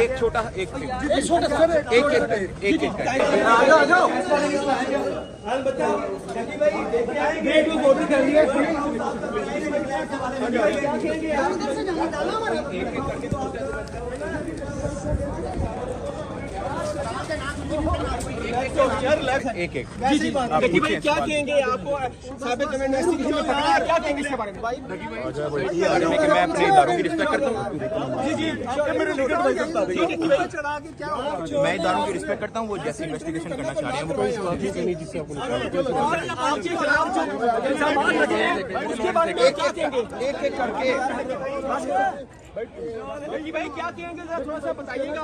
एक छोटा एक एक जी भाई क्या कहेंगे आपको साबित इन्वेस्टिगेशन में पकड़ा क्या कहेंगे इसके बारे में भाई? मैं अपने इदारों की रिस्पेक्ट करता हूँ। मैं इदारों की रिस्पेक्ट करता हूँ। वो जैसे इन्वेस्टिगेशन करना चाह रहे हैं वो उसके बारे में क्या कहेंगे एक एक करके भाई क्या कहेंगे जरा थोड़ा सा बताइएगा।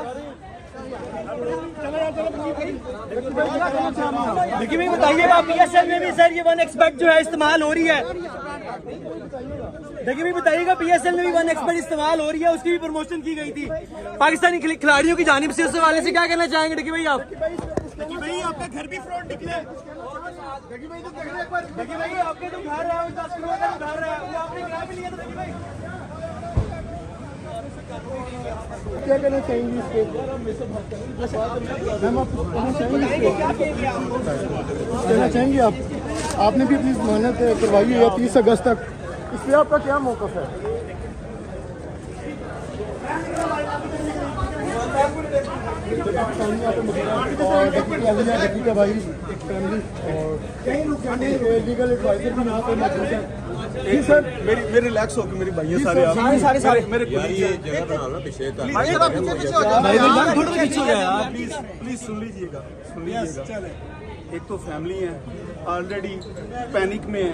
देखिए भाई बताइएगा PSL में भी सर ये 1xBet जो है इस्तेमाल हो रही है। देखिए भाई बताइएगा PSL में भी 1xBet इस्तेमाल हो रही है, उसकी भी प्रमोशन की गई थी पाकिस्तानी खिलाड़ियों की जानिब से। उस हवाले से क्या कहना चाहेंगे देखिए भाई आप? देखिए भाई आपका घर भी फ्रॉड निकले। देखिए भाई तो देखिए भाई आपके जो घर है 10 करोड़ का घर है वो आपने किराया भी लिया था। देखिए भाई क्या कहना चाहेंगे इसके? मैम आप कहना चाहेंगे आप? आपने भी अपनी जमानत करवाई है 30 अगस्त तक, इसलिए आपका क्या मौक़िफ़ है? का भाई एक फैमिली और लीगल एडवाइजर भी यहाँ पे मौजूद है। जी सर मेरे रिलैक्स होकर मेरी भाई सारे मेरे ये जगह बना लो पीछे प्लीज सुन लीजिएगा। एक तो फैमिली है ऑलरेडी पैनिक में है,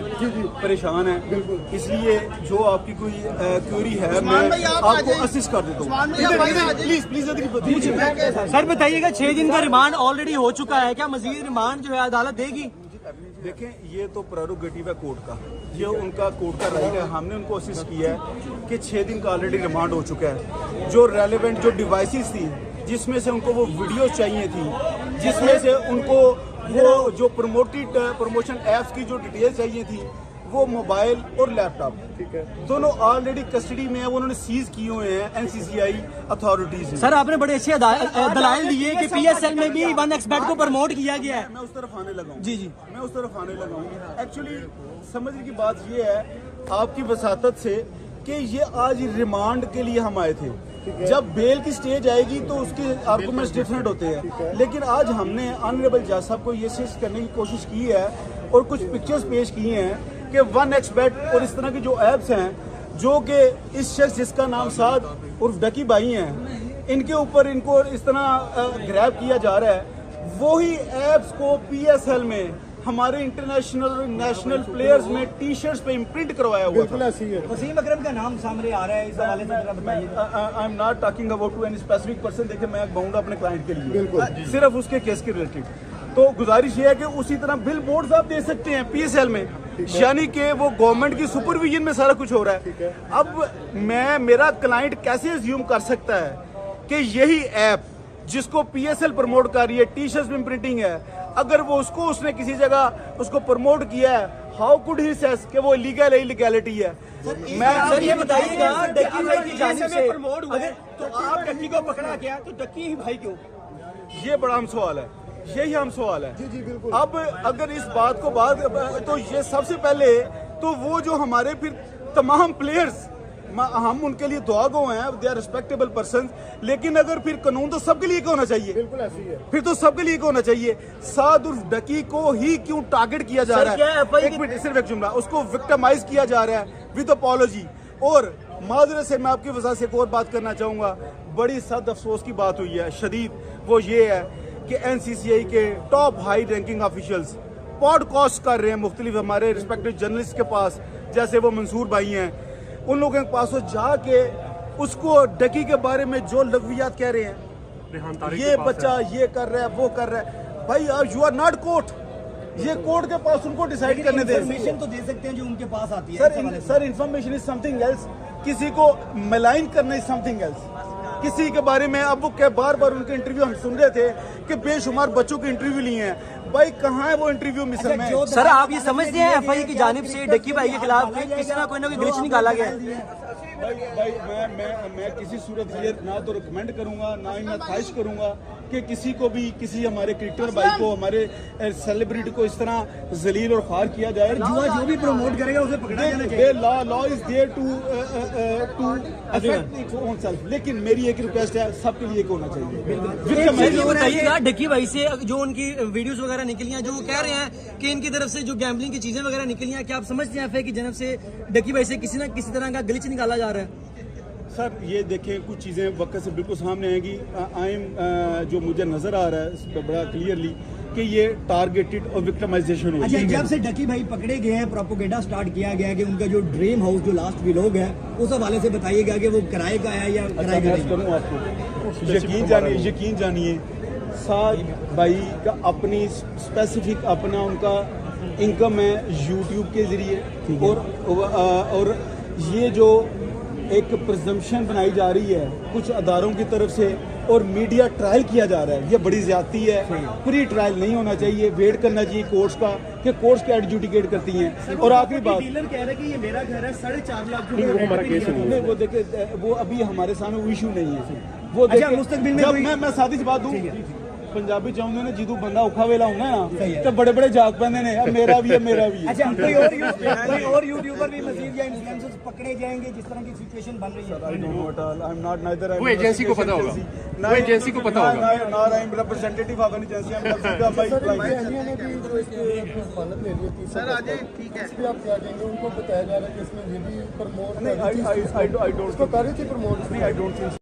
परेशान है, इसलिए जो आपकी कोई क्वेरी है मैं आपको असिस्ट कर देता हूँ। प्लीज सर बताइएगा 6 दिन का रिमांड ऑलरेडी हो चुका है, क्या मजीद रिमांड जो है अदालत देगी? देखें ये तो प्रेरोगेटिव है कोर्ट का, ये उनका कोर्ट का राइट है। हमने उनको असिस्ट किया है कि 6 दिन का ऑलरेडी रिमांड हो चुका है। जो रेलेवेंट जो डिवाइसेस थी जिसमें से उनको वो वीडियोस चाहिए थी, जिसमें से उनको वो जो प्रमोशन ऐप्स की जो डिटेल चाहिए थी, वो मोबाइल और लैपटॉप, ठीक है, दोनों ऑलरेडी कस्टडी में है, वो उन्होंने सीज किए हुए हैं NCCI अथॉरिटीज। सर आपने बड़े अच्छे दलाइल दिए कि PSL में भी 1xBet को प्रमोट किया गया है। मैं उस तरफ आने लगा हूँ। जी मैं उस तरफ आने लगा हूँ। एक्चुअली समझने की बात ये है आपकी वसातत से कि ये आज रिमांड के लिए हम आए थे। जब बेल की स्टेज आएगी तो उसके आर्गुमेंट्स डिफरेंट होते हैं, लेकिन आज हमने ऑनरेबल जज साहब को ये चीज करने की कोशिश की है और कुछ पिक्चर्स पेश किए हैं कि 1xBet और इस तरह की जो ऐप्स हैं जो कि इस शख्स जिसका नाम साद उर्फ डकी भाई हैं, इनके ऊपर इनको इस तरह ग्रैब किया जा रहा है। वही ऐप्स को PSL में हमारे इंटरनेशनल नेशनल प्लेयर्स में टी-शर्ट्स पे इम्प्रिंट करवाया हुआ था। वसीम अकरम का नाम सामने आ रहा है इस हवाले से बताइए। I am not talking about to any specific person. देखिए मैं कहूँगा अपने क्लाइंट के लिए सिर्फ उसके केस के रिलेटेड। तो गुजारिश ये है कि उसी तरह बिल बोर्ड आप दे सकते हैं PSL में, यानी कि वो गवर्नमेंट की सुपरविजन में सारा कुछ हो रहा है। अब मेरा क्लाइंट कैसे अज्यूम कर सकता है कि यही ऐप जिसको PSL प्रमोट कर रही है, टी-शर्ट्स में प्रिंटिंग है, अगर वो उसने किसी जगह उसको प्रमोट किया है, हाउ कुड ही सेस कि वो लीगल है, इलीगैलिटी है? मैं सर ये बताइएगा डक्की भाई की जानिब से प्रमोट हुआ तो आप डक्की को पकड़ा गया तो डक्की ही भाई क्यों? ये बड़ा अहम सवाल है, यही हम सवाल है। जी बिल्कुल। अब अगर इस बात को तो ये सबसे पहले तो वो जो हमारे फिर तमाम प्लेयर्स हम उनके लिए दुआ गो हैं, दे आर रिस्पेक्टेबल पर्सन, लेकिन अगर फिर कानून तो सबके लिए होना चाहिए। बिल्कुल ऐसी है, फिर तो सबके लिए होना चाहिए। साद उर्फ डकी को ही क्यों टारगेट किया जा रहा है? एक मिनट, सिर्फ एक जुमला, उसको विक्टिमाइज किया जा रहा है विद अपॉलॉजी। और माजरत से मैं आपकी वजह से एक और बात करना चाहूंगा, बड़ी सद अफसोस की बात हुई है शदीद, वो ये है कि NCCI के top high ranking officials podcast कर रहे हैं मुख्तलिफ हमारे रिस्पेक्टिव जर्नलिस्ट के पास, जैसे वो मंसूर भाई हैं, उन लोगों के पास जाके उसको डकी के बारे में जो लघवियात कह रहे हैं, ये बच्चा ये कर रहा है, वो कर रहा है। भाई यू आर नॉट कोर्ट, ये कोर्ट के पास उनको डिसाइड करने दे। इन्फॉर्मेशन तो दे सकते हैं जो उनके पास आती है। Sir information is something else, किसी को मलाइन करना इज समथिंग एल्स। किसी के बारे में अब वो बार बार उनके इंटरव्यू हम सुन रहे थे कि बेशुमार बच्चों के इंटरव्यू लिए हैं। भाई कहाँ है वो इंटरव्यू मिसल में? सर आप ये समझते हैं FI की जानिब से डक्की भाई के खिलाफ किसी ना कोई ग्लिच निकाला गया है? मैं किसी सूरत ये ना तो रिकमेंड करूंगा ना ही मैं ख्वाहिश करूंगा कि किसी को भी किसी हमारे क्रिकेटर भाई को हमारे सेलिब्रिटी को इस तरह जलील और ख्वार किया जाए। जुआ जो भी प्रमोट करेगा उसे पकड़ा जाना चाहिए। Law is there to affect its own self, लेकिन मेरी एक रिक्वेस्ट है सबके लिए होना चाहिए। ये बताइएगा डक्की भाई से जो उनकी वीडियोस वगैरह निकली हैं, जो वो कह रहे हैं कि इनकी तरफ से जो गैम्बलिंग की चीजें वगैरह निकली हैं, क्या आप समझते हैं एफए की जनब से डक्की भाई से किसी ना किसी तरह का ग्लिच निकाला जा रहा है? सर ये देखें कुछ चीज़ें वक्त से बिल्कुल सामने आएंगी। आई एम जो मुझे नज़र आ रहा है इस पर बड़ा क्लियरली कि ये टारगेटेड और विक्टिमाइजेशन हो अच्छा, रही है। जब से डकी भाई पकड़े गए हैं प्रोपोगेंडा स्टार्ट किया गया कि उनका जो ड्रीम हाउस जो लास्ट व्लॉग है उस हवाले से बताइएगा कि वो किराए का है या किराए का नहीं? करूँ आपको यकीन जानिए साद भाई का अपनी स्पेसिफिक अपना उनका इनकम है यूट्यूब के जरिए, और ये जो एक प्रिजम्पशन बनाई जा रही है कुछ अदारों की तरफ से और मीडिया ट्रायल किया जा रहा है, ये बड़ी ज्यादती है। प्री ट्रायल नहीं होना चाहिए, वेट करना चाहिए कोर्ट्स का कि कोर्ट्स क्या एडजुडिकेट करती हैं। और आखिरी बात, डीलर कह रहे हैं कि ये मेरा घर है, 4.5 लाख हमारा केस नहीं, वो देखे वो अभी हमारे सामने वो इशू नहीं है। वो अच्छा, देखे मुस्तकबिल में जब मैं सादी सी बात दूं, पंजाबी चाहते ने जिदू बंदा औखा वेला होना है ना तो बड़े बड़े जाग पैंदे ने, अब मेरा भी है मेरा भी है। अच्छा, कोई और यूट्यूबर भी मजीद या इन्फ्लुएंसर्स पकड़े जाएंगे जिस तरह की सिचुएशन बन रही है? वो एजेंसी को पता होगा, वो एजेंसी को पता होगा। I am representative of an agency, I am sir आज ठीक है, इस पे आप क्या कहेंगे? उनको बताया जा रहा है कि इसमें ये भी प्रमोट आई डोंट कर रही थी प्रमोट। I don't think